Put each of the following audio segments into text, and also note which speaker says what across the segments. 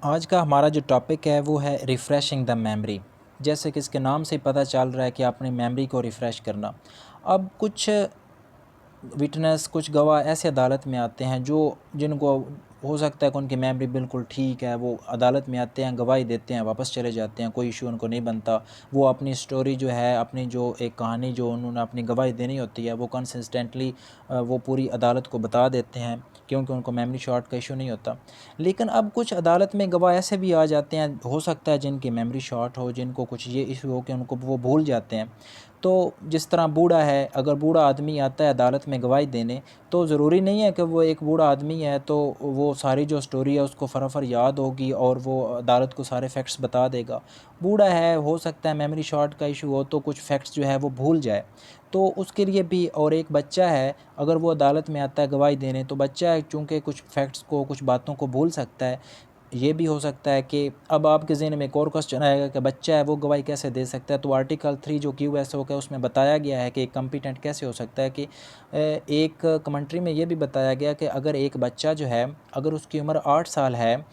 Speaker 1: आज का हमारा जो टॉपिक है वो है रिफ़्रेशिंग द मेमोरी। जैसे कि इसके नाम से पता चल रहा है कि अपनी मेमोरी को रिफ़्रेश करना। अब कुछ विटनेस, कुछ गवाह ऐसे अदालत में आते हैं जो जिनको हो सकता है कि उनकी मेमोरी बिल्कुल ठीक है, वो अदालत में आते हैं, गवाही देते हैं, वापस चले जाते हैं, कोई इशू उनको नहीं बनता। वो अपनी स्टोरी जो है, अपनी जो एक कहानी जो उन्होंने अपनी गवाही देनी होती है, वो कंसिस्टेंटली वो पूरी अदालत को बता देते हैं, क्योंकि उनको मेमोरी शॉर्ट का इशू नहीं होता। लेकिन अब कुछ अदालत में गवाह ऐसे भी आ जाते हैं, हो सकता है जिनकी मेमोरी शॉर्ट हो, जिनको कुछ ये इशू हो कि उनको वो भूल जाते हैं। तो जिस तरह बूढ़ा है, अगर बूढ़ा आदमी आता है अदालत में गवाही देने, तो ज़रूरी नहीं है कि वो एक बूढ़ा आदमी है तो वो सारी जो स्टोरी है उसको फटाफट याद होगी और वो अदालत को सारे फैक्ट्स बता देगा। बूढ़ा है, हो सकता है मेमोरी शॉर्ट का इशू हो तो कुछ फैक्ट्स जो है वो भूल जाए। तो उसके लिए भी, और एक बच्चा है, अगर वो अदालत में आता है गवाही देने, तो बच्चा है चूँकि कुछ फैक्ट्स को, कुछ बातों को भूल सकता है। ये भी हो सकता है कि अब आपके ज़हन में एक और क्वेश्चन आएगा कि बच्चा है वो गवाही कैसे दे सकता है। तो आर्टिकल 3 जो QSO का उसमें बताया गया है कि एक कॉम्पिटेंट कैसे हो सकता है कि एक कमेंट्री में ये भी बताया गया कि अगर एक बच्चा जो है, अगर उसकी उम्र 8 साल है,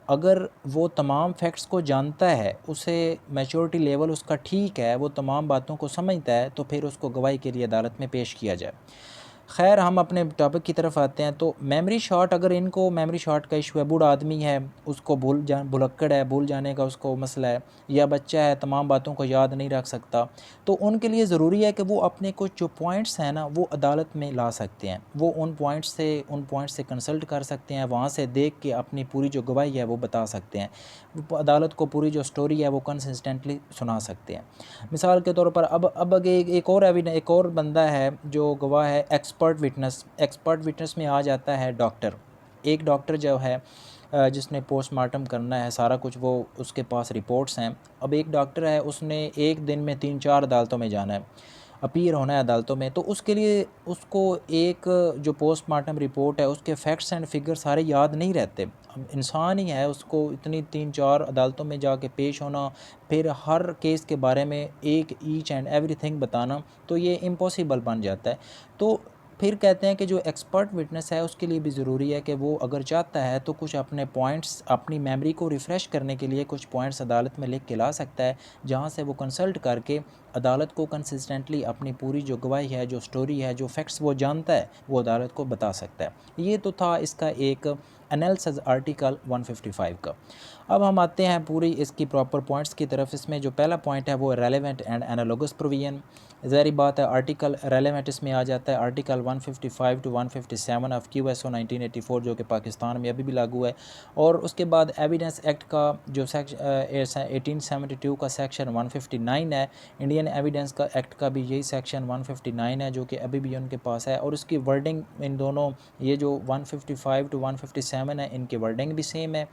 Speaker 1: अगर वो तमाम फैक्ट्स को जानता है, उसे मैच्योरिटी लेवल उसका ठीक है, वो तमाम बातों को समझता है, तो फिर उसको गवाही के लिए अदालत में पेश किया जाए। खैर, हम अपने टॉपिक की तरफ आते हैं। तो मेमोरी शॉट, अगर इनको मेमोरी शॉट का इशू है, बूढ़ा आदमी है, उसको भुलक्कड़ है, भूल जाने का उसको मसला है, या बच्चा है तमाम बातों को याद नहीं रख सकता, तो उनके लिए ज़रूरी है कि वो अपने कुछ जो पॉइंट्स हैं ना, वो अदालत में ला सकते हैं। वो उन पॉइंट्स से कंसल्ट कर सकते हैं, वहाँ से देख के अपनी पूरी जो गवाही है वो बता सकते हैं। वो अदालत को पूरी जो स्टोरी है वो कंसिस्टेंटली सुना सकते हैं। मिसाल के तौर पर अब आगे एक और बंदा है जो गवाह है, एक्सपर्ट विटनेस में आ जाता है डॉक्टर। एक डॉक्टर जो है जिसने पोस्टमार्टम करना है, सारा कुछ वो उसके पास रिपोर्ट्स हैं। अब एक डॉक्टर है, उसने एक दिन में 3-4 अदालतों में जाना है, अपीयर होना है अदालतों में, तो उसके लिए उसको एक जो पोस्टमार्टम रिपोर्ट है उसके फैक्ट्स एंड फिगर सारे याद नहीं रहते। अब इंसान ही है, उसको इतनी 3-4 अदालतों में जाके पेश होना, फिर हर केस के बारे में एक ईच एंड एवरीथिंग बताना, तो ये इम्पॉसिबल बन जाता है। तो फिर कहते हैं कि जो एक्सपर्ट विटनेस है उसके लिए भी ज़रूरी है कि वो अगर चाहता है तो कुछ अपने पॉइंट्स, अपनी मेमोरी को रिफ़्रेश करने के लिए कुछ पॉइंट्स अदालत में लिख के ला सकता है, जहाँ से वो कंसल्ट करके अदालत को कंसिस्टेंटली अपनी पूरी जो गवाही है, जो स्टोरी है, जो फैक्ट्स वो जानता है, वो अदालत को बता सकता है। ये तो था इसका एक एनालिसिस आर्टिकल 155 का। अब हम आते हैं पूरी इसकी प्रॉपर पॉइंट्स की तरफ। इसमें जो पहला पॉइंट है वो रेलेवेंट एंड एनालॉगस प्रोविजन। ज़ाहिर बात है, आर्टिकल रेलेवेंट इसमें आ जाता है आर्टिकल 155 टू 157 ऑफ QSO 1984, जो कि पाकिस्तान में अभी भी लागू है। और उसके बाद एविडेंस एक्ट का जो सेक्शन 1872 का सेक्शन 159 है, इंडियन एविडेंस का एक्ट का भी यही सेक्शन 159 है, जो कि अभी भी उनके पास है। और उसकी वर्डिंग इन दोनों, ये जो 155 टू 157 है, इनकी वर्डिंग भी सेम है।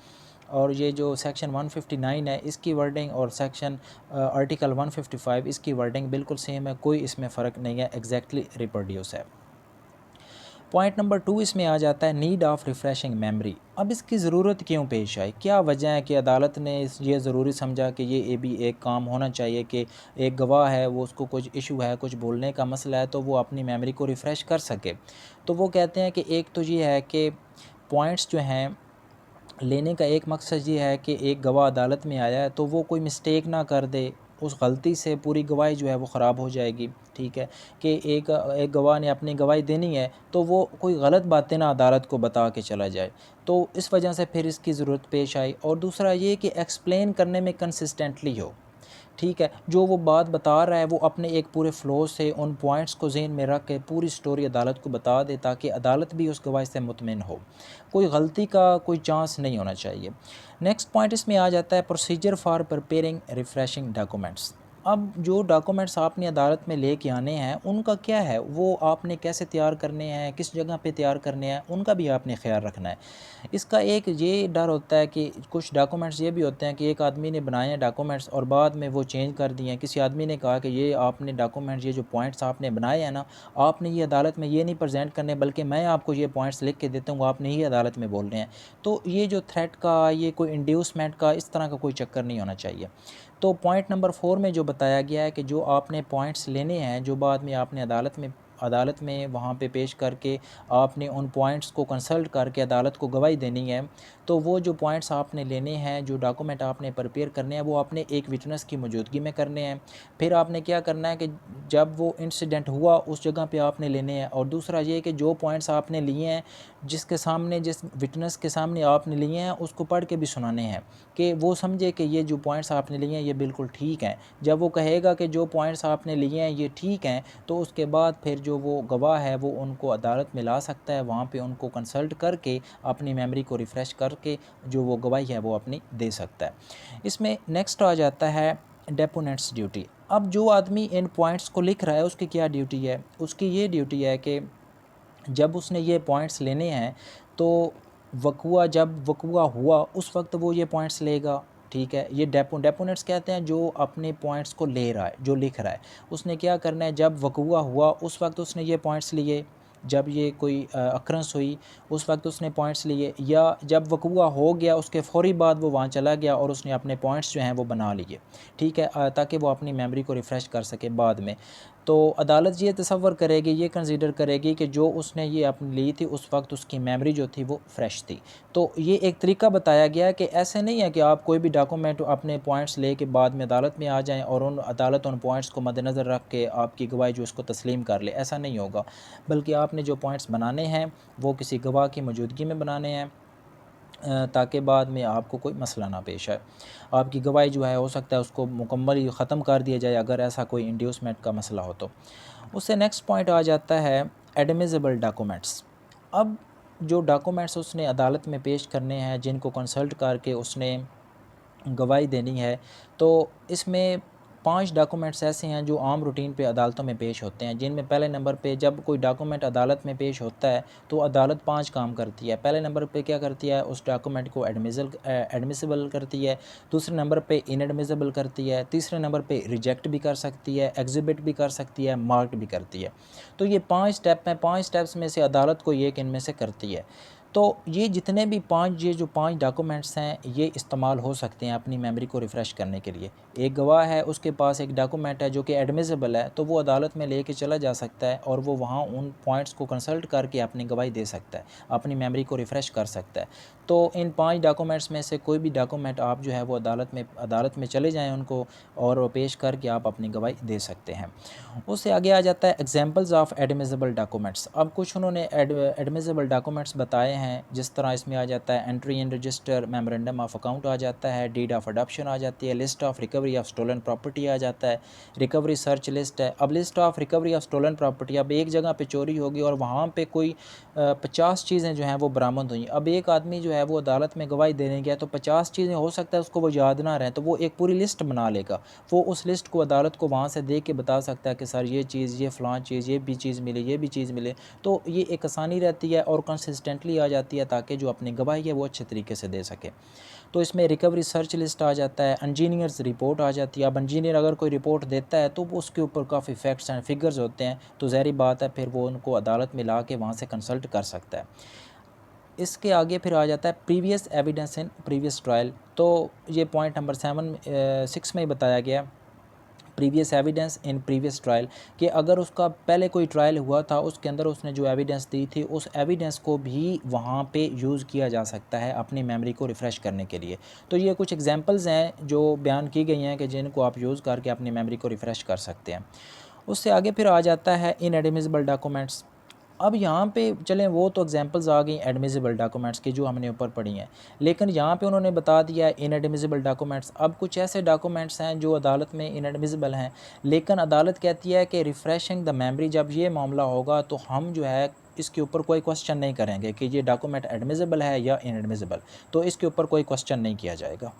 Speaker 1: और ये जो सेक्शन 159 है इसकी वर्डिंग और सेक्शन आर्टिकल 155 इसकी वर्डिंग बिल्कुल सेम है, कोई इसमें फ़र्क नहीं है, एग्जैक्टली रिप्रोड्यूस है। पॉइंट नंबर 2 इसमें आ जाता है नीड ऑफ़ रिफ़्रेशिंग मेमोरी। अब इसकी ज़रूरत क्यों पेश आई, क्या वजह है कि अदालत ने ये ज़रूरी समझा कि ये भी एक काम होना चाहिए कि एक गवाह है, वो उसको कुछ इशू है, कुछ भूलने का मसला है, तो वो अपनी मेमोरी को रिफ़्रेश कर सके। तो वो कहते हैं कि एक तो ये है कि पॉइंट्स जो हैं लेने का एक मकसद ये है कि एक गवाह अदालत में आया है तो वो कोई मिस्टेक ना कर दे, उस गलती से पूरी गवाही जो है वो ख़राब हो जाएगी। ठीक है, कि एक गवाह ने अपनी गवाही देनी है तो वो कोई गलत बातें ना अदालत को बता के चला जाए। तो इस वजह से फिर इसकी ज़रूरत पेश आई। और दूसरा ये कि एक्सप्लेन करने में कंसिस्टेंटली हो। ठीक है, जो वो बात बता रहा है वो अपने एक पूरे फ़्लो से उन पॉइंट्स को ज़हन में रख के पूरी स्टोरी अदालत को बता दे, ताकि अदालत भी उस गवाही से मुतमिन हो। कोई गलती का कोई चांस नहीं होना चाहिए। नेक्स्ट पॉइंट इसमें आ जाता है procedure for preparing refreshing documents. अब जो डॉक्यूमेंट्स आपने अदालत में लेके आने हैं उनका क्या है, वो आपने कैसे तैयार करने हैं, किस जगह पे तैयार करने हैं, उनका भी आपने ख्याल रखना है। इसका एक ये डर होता है कि कुछ डॉक्यूमेंट्स ये भी होते हैं कि एक आदमी ने बनाए हैं डॉक्यूमेंट्स और बाद में वो चेंज कर दिए हैं। किसी आदमी ने कहा कि ये आपने डॉक्यूमेंट्स, ये जो पॉइंट्स आपने बनाए हैं ना, आपने ये अदालत में ये नहीं प्रेजेंट करने, बल्कि मैं आपको ये पॉइंट्स लिख के देता हूँ, आपने ही अदालत में बोलने हैं। तो ये जो थ्रेट का, ये कोई इंड्यूसमेंट का, इस तरह का कोई चक्कर नहीं होना चाहिए। तो पॉइंट नंबर 4 में जो बताया गया है कि जो आपने पॉइंट्स लेने हैं, जो बाद में आपने अदालत में अदालत में वहाँ पे पेश करके आपने उन पॉइंट्स को कंसल्ट करके अदालत को गवाही देनी है, तो वो जो पॉइंट्स आपने लेने हैं, जो डॉक्यूमेंट आपने प्रिपेयर करने हैं, वो आपने एक विटनेस की मौजूदगी में करने हैं। फिर आपने क्या करना है कि जब वो इंसिडेंट हुआ उस जगह पे आपने लेने हैं। और दूसरा ये कि जो पॉइंट्स आपने लिए हैं, जिसके सामने, जिस विटनेस के सामने आपने लिए हैं, उसको पढ़ के भी सुनाने हैं कि वो समझे कि ये जो पॉइंट्स आपने लिए हैं ये बिल्कुल ठीक हैं। जब वो कहेगा कि जो पॉइंट्स आपने लिए हैं ये ठीक हैं, तो उसके बाद फिर जो वो गवाह है वो उनको अदालत में ला सकता है, वहाँ पे उनको कंसल्ट करके अपनी मेमोरी को रिफ़्रेश करके जो वो गवाही है वो अपनी दे सकता है। इसमें नेक्स्ट आ जाता है डेपोनेंट्स ड्यूटी। अब जो आदमी इन पॉइंट्स को लिख रहा है उसकी क्या ड्यूटी है? उसकी ये ड्यूटी है कि जब उसने ये पॉइंट्स लेने हैं तो जब वक़ुआ हुआ उस वक्त वो ये पॉइंट्स लेगा, ठीक है। ये डेपोनेंट्स कहते हैं जो अपने पॉइंट्स को ले रहा है, जो लिख रहा है। उसने क्या करना है, जब वक़ुआ हुआ उस वक्त उसने ये पॉइंट्स लिए, जब ये कोई अक्रंस हुई उस वक्त उसने पॉइंट्स लिए, या जब वक़ुआ हो गया उसके फ़ौरी बाद वो वहाँ चला गया और उसने अपने पॉइंट्स जो हैं वो बना लिए, ठीक है, ताकि वो अपनी मेमोरी को रिफ़्रेश कर सके बाद में। तो अदालत ये तसव्वुर करेगी, ये कंसीडर करेगी कि जो उसने ये अपनी ली थी उस वक्त उसकी मेमोरी जो थी वो फ़्रेश थी। तो ये एक तरीका बताया गया है कि ऐसे नहीं है कि आप कोई भी डॉक्यूमेंट अपने पॉइंट्स ले के बाद में अदालत में आ जाएं और अदालत उन पॉइंट्स को मद्देनज़र रख के आपकी गवाही जो उसको तस्लीम कर ले, ऐसा नहीं होगा। बल्कि आपने जो पॉइंट्स बनाने हैं वो किसी गवाह की मौजूदगी में बनाने हैं, ताकि बाद में आपको कोई मसला ना पेश आए। आपकी गवाही जो है हो सकता है उसको मुकम्मल ही ख़त्म कर दिया जाए अगर ऐसा कोई इंड्यूसमेंट का मसला हो तो। उससे नेक्स्ट पॉइंट आ जाता है एडमिसिबल डॉक्यूमेंट्स। अब जो डॉक्यूमेंट्स उसने अदालत में पेश करने हैं, जिनको कंसल्ट करके उसने गवाही देनी है, तो इसमें 5 डॉक्यूमेंट्स ऐसे हैं जो आम रूटीन पे अदालतों में पेश होते हैं, जिनमें पहले नंबर पे जब कोई डॉक्यूमेंट अदालत में पेश होता है तो अदालत 5 काम करती है। पहले नंबर पे क्या करती है, उस डॉक्यूमेंट को एडमिसिबल करती है। दूसरे नंबर पे इनएडमिसिबल करती है। तीसरे नंबर पे रिजेक्ट भी कर सकती है, एग्जिबिट भी कर सकती है, मार्क्ड भी करती है। तो ये 5 स्टेप हैं। 5 स्टेप्स में से अदालत कोई एक इनमें से करती है। तो ये जितने भी 5 ये जो 5 डॉक्यूमेंट्स हैं ये इस्तेमाल हो सकते हैं अपनी मेमोरी को रिफ़्रेश करने के लिए। एक गवाह है, उसके पास एक डॉक्यूमेंट है जो कि एडमिसिबल है, तो वो अदालत में लेके चला जा सकता है और वो वहाँ उन पॉइंट्स को कंसल्ट करके अपनी गवाही दे सकता है, अपनी मेमोरी को रिफ़्रेश कर सकता है। तो इन 5 डॉक्यूमेंट्स में से कोई भी डॉक्यूमेंट आप जो है वो अदालत में चले जाएँ उनको और पेश करके आप अपनी गवाही दे सकते हैं। उससे आगे आ जाता है एग्जांपल्स ऑफ एडमिसिबल डॉक्यूमेंट्स। अब कुछ उन्होंने एडमिसिबल डॉक्यूमेंट्स बताए हैं, जिस तरह इसमें आ जाता है entry in register, memorandum of account आ जाता है, डीड ऑफ अडॉप्शन आ जाती है, list of recovery of stolen property आ जाता है, रिकवरी सर्च लिस्ट है। अब list of recovery of stolen property, अब एक जगह पे चोरी होगी और वहाँ पे कोई 50 चीज़ें जो हैं वो बरामद हुई। अब एक आदमी जो है वो अदालत में गवाही देने गया तो 50 चीज़ें हो सकता है उसको वो याद ना रहें, तो वो एक पूरी लिस्ट बना लेगा। वो उस लिस्ट को अदालत को वहाँ से देख के बता सकता है कि सर ये चीज़, ये फ़लाँ चीज़, ये भी चीज़ मिली, ये भी चीज़ मिले। तो ये एक आसानी रहती है और कंसिस्टेंटली आ जाती है ताकि जो अपनी गवाही है वो अच्छे तरीके से दे सके। तो इसमें रिकवरी सर्च लिस्ट आ जाता है, इंजीनियर्स रिपोर्ट आ जाती है। अब इंजीनियर अगर कोई रिपोर्ट देता है तो वो उसके ऊपर काफ़ी फैक्ट्स एंड फिगर्स होते हैं, तो ज़ाहिर बात है फिर वो उनको अदालत में ला के वहाँ से कंसल्ट कर सकता है। इसके आगे फिर आ जाता है previous evidence in previous trial. तो ये पॉइंट नंबर 6 में ही बताया गया, previous evidence in previous trial, कि अगर उसका पहले कोई ट्रायल हुआ था उसके अंदर उसने जो एविडेंस दी थी उस एविडेंस को भी वहाँ पे यूज़ किया जा सकता है अपनी मेमोरी को रिफ़्रेश करने के लिए। तो ये कुछ एग्जांपल्स हैं जो बयान की गई हैं कि जिनको आप यूज़ करके अपनी मेमोरी को रिफ़्रेश कर सकते हैं। उससे आगे फिर आ जाता है इनएडमिसिबल डॉक्यूमेंट्स। अब यहाँ पे चलें, वो तो एग्जांपल्स आ गई एडमिसिबल डॉक्यूमेंट्स की जो हमने ऊपर पढ़ी हैं, लेकिन यहाँ पे उन्होंने बता दिया है इनएडमिसिबल डॉक्यूमेंट्स। अब कुछ ऐसे डॉक्यूमेंट्स हैं जो अदालत में इनएडमिसिबल हैं, लेकिन अदालत कहती है कि रिफ़्रेशिंग द मेमोरी, जब ये मामला होगा तो हम जो है इसके ऊपर कोई क्वेश्चन नहीं करेंगे कि ये डॉक्यूमेंट एडमिसिबल है या इनएडमिसिबल, तो इसके ऊपर कोई क्वेश्चन नहीं किया जाएगा।